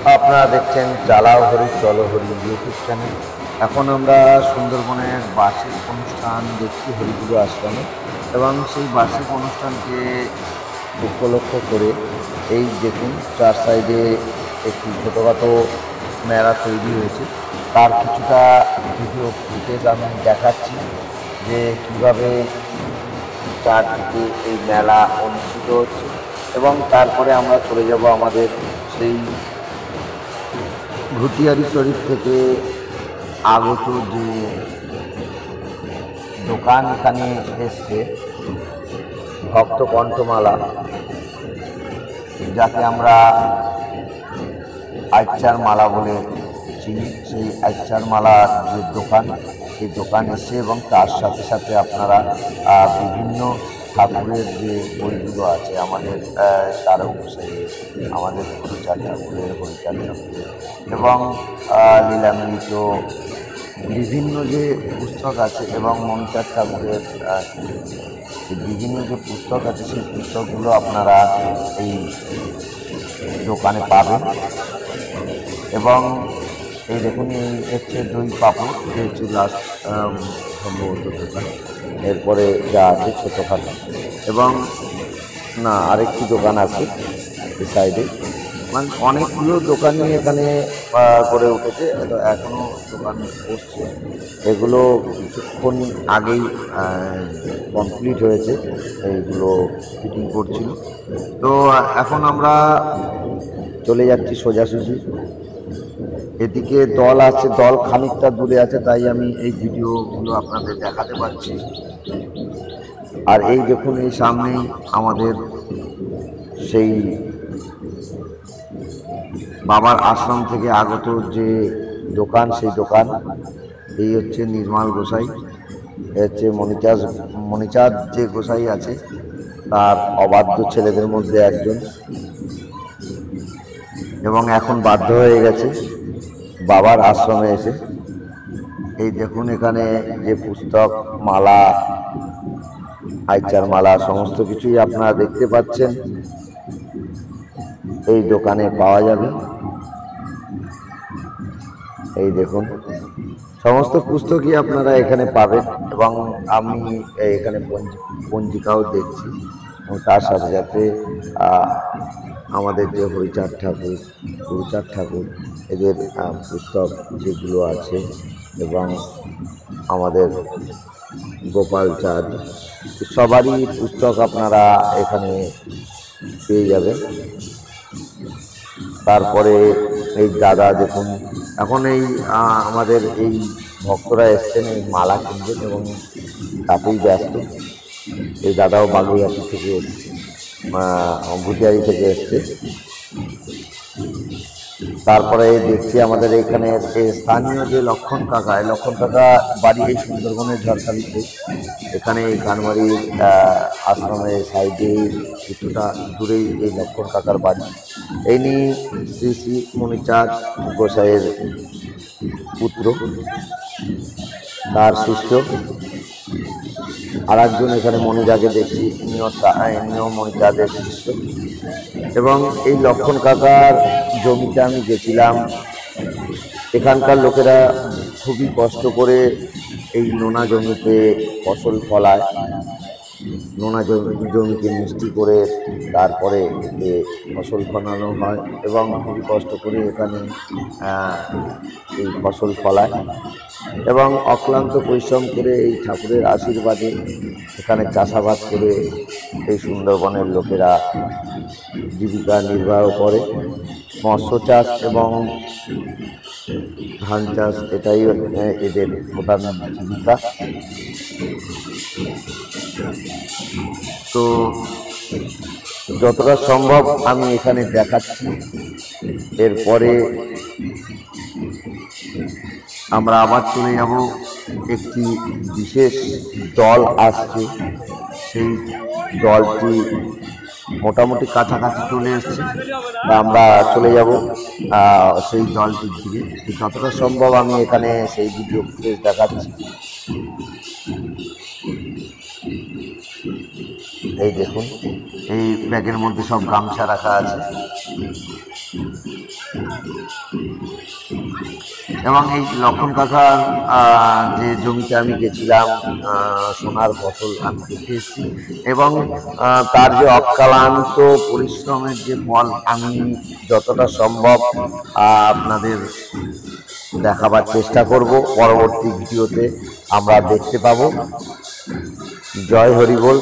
আপনারা দেখছেন জ্বালাও হরি চলো হরি ইউটিউব চ্যানেল। এখন আমরা সুন্দরবনের বার্ষিক অনুষ্ঠান দেখছি হরিগুরু আশ্রমে, এবং সেই বার্ষিক অনুষ্ঠানকে উপলক্ষ করে এই দেখুন চার সাইডে একটি ছোটোখাটো মেলা তৈরি হয়েছে। তার কিছুটা ভিডিও ফুটেজ আমি দেখাচ্ছি যে কীভাবে চারদিকে এই মেলা অনুষ্ঠিত হচ্ছে, এবং তারপরে আমরা চলে যাব আমাদের সেই ঘুটিয়ারি শরীফ থেকে আগত যে দোকান এখানে এসছে ভক্ত কণ্ঠমালা, যাকে আমরা আইচার মালা বলে চিনি। সেই আইচার মালার যে দোকান, সেই দোকান এসছে, এবং তার সাথে সাথে আপনারা বিভিন্ন ঠাকুরের যে বইগুলো আছে আমাদের তারক গোসাইয়ের, আমাদের হরিচাঁদ ঠাকুরের, হরিচাঁদ ঠাকুরের, এবং লীলামিলিত বিভিন্ন যে পুস্তক আছে, এবং মনিচাঁদ ঠাকুরের বিভিন্ন যে পুস্তক আছে, সেই পুস্তকগুলো আপনারা এই দোকানে পাবেন। এবং এই দেখুন, এই হচ্ছে দই পাপড়, যে হচ্ছে লাস্ট সম্ভবত দোকান। এরপরে যা আছে ছোটোখাটো, এবং না আরেকটি দোকান আছে এই সাইডে। মানে অনেকগুলো দোকানই এখানে গড়ে উঠেছে, এখনও দোকান বসছে। এগুলো কিছুক্ষণ আগেই কমপ্লিট হয়েছে, এইগুলো ফিটিং করছিল। তো এখন আমরা চলে যাচ্ছি সোজাসুজি। এদিকে দল আছে, দল খানিকটা দূরে আছে, তাই আমি এই ভিডিওগুলো আপনাদের দেখাতে পারছি। আর এই দেখুন, এই সামনেই আমাদের সেই বাবার আশ্রম থেকে আগত যে দোকান, সেই দোকান। এই হচ্ছে নির্মল গোসাই, হচ্ছে মণিচাঁদ যে গোসাই আছে তার অবাধ্য ছেলেদের মধ্যে একজন, এবং এখন বাধ্য হয়ে গেছে বাবার আশ্রমে এসে। এই দেখুন, এখানে যে পুস্তক, মালা, আইচার মালা, সমস্ত কিছুই আপনারা দেখতে পাচ্ছেন এই দোকানে পাওয়া যাবে। এই দেখুন, সমস্ত পুস্তকই আপনারা এখানে পাবেন, এবং আমি এখানে পঞ্জিকাও দেখছি, এবং তার সাথে সাথে আমাদের যে হরিচাঁদ ঠাকুর, গুরুচাঁদ ঠাকুর, এদের পুস্তক যেগুলো আছে, এবং আমাদের গোপাল চাঁদ, সবারই পুস্তক আপনারা এখানে পেয়ে যাবেন। তারপরে এই দাদা দেখুন, এখন এই আমাদের এই ভক্তরা এসছেন এই মালা কিনবেন, এবং তাতেই ব্যস্ত। এই দাদাও বাগুইহাটি থেকে এসছে, ভুটিয়ারি থেকে এসছে। তারপরে দেখছি আমাদের এখানে স্থানীয় যে লক্ষণ কাকা, লক্ষণ কাকা বাড়ি এই সুন্দরবনের ঝড়খালিতে। এখানে এই কানমারির আশ্রমের সাইডে কিছুটা দূরেই এই লক্ষণ কাকার বাড়ি। এই নিয়ে শ্রী শ্রী মণিচাঁদ গোসাইয়ের পুত্র, তার শিষ্য আর একজন এখানে মণিদাকে দেখছি, ইনিও মণিচাঁদের শিষ্য। এবং এই লক্ষণ কাকার জমিতে আমি গেছিলাম। এখানকার লোকেরা খুবই কষ্ট করে এই নোনা জমিতে ফসল ফলায়, নোনা জমিকে মিষ্টি করে তারপরে ফসল ফলানো হয়, এবং খুবই কষ্ট করে এখানে এই ফসল ফলায়, এবং অক্লান্ত পরিশ্রম করে এই ঠাকুরের আশীর্বাদে এখানে চাষাবাদ করে এই সুন্দরবনের লোকেরা জীবিকা নির্বাহ করে। মৎস্য চাষ এবং ধান চাষ, এটাই এদের প্রধান জীবিকা। তো যতটা সম্ভব আমি এখানে দেখাচ্ছি। এরপরে আমরা আবার চলে যাব, একটি বিশেষ দল আসছে, সেই দলটি মোটামুটি কাছাকাছি চলে এসছে। আমরা চলে যাব সেই দলটির দিকে। যতটা সম্ভব আমি এখানে সেই ভিডিও ফুটেজ দেখাচ্ছি। এই দেখুন, এই ব্যাগের মধ্যে সব গামছা রাখা আছে। এবং এই লক্ষণ কাকার যে জমিতে আমি গেছিলাম সোনার ফসল আমি দেখে এসেছি, এবং তার যে অক্লান্ত পরিশ্রমের যে ফল আমি যতটা সম্ভব আপনাদের দেখাবার চেষ্টা করব। পরবর্তী ভিডিওতে আমরা দেখতে পাবো। জয় হরি বল।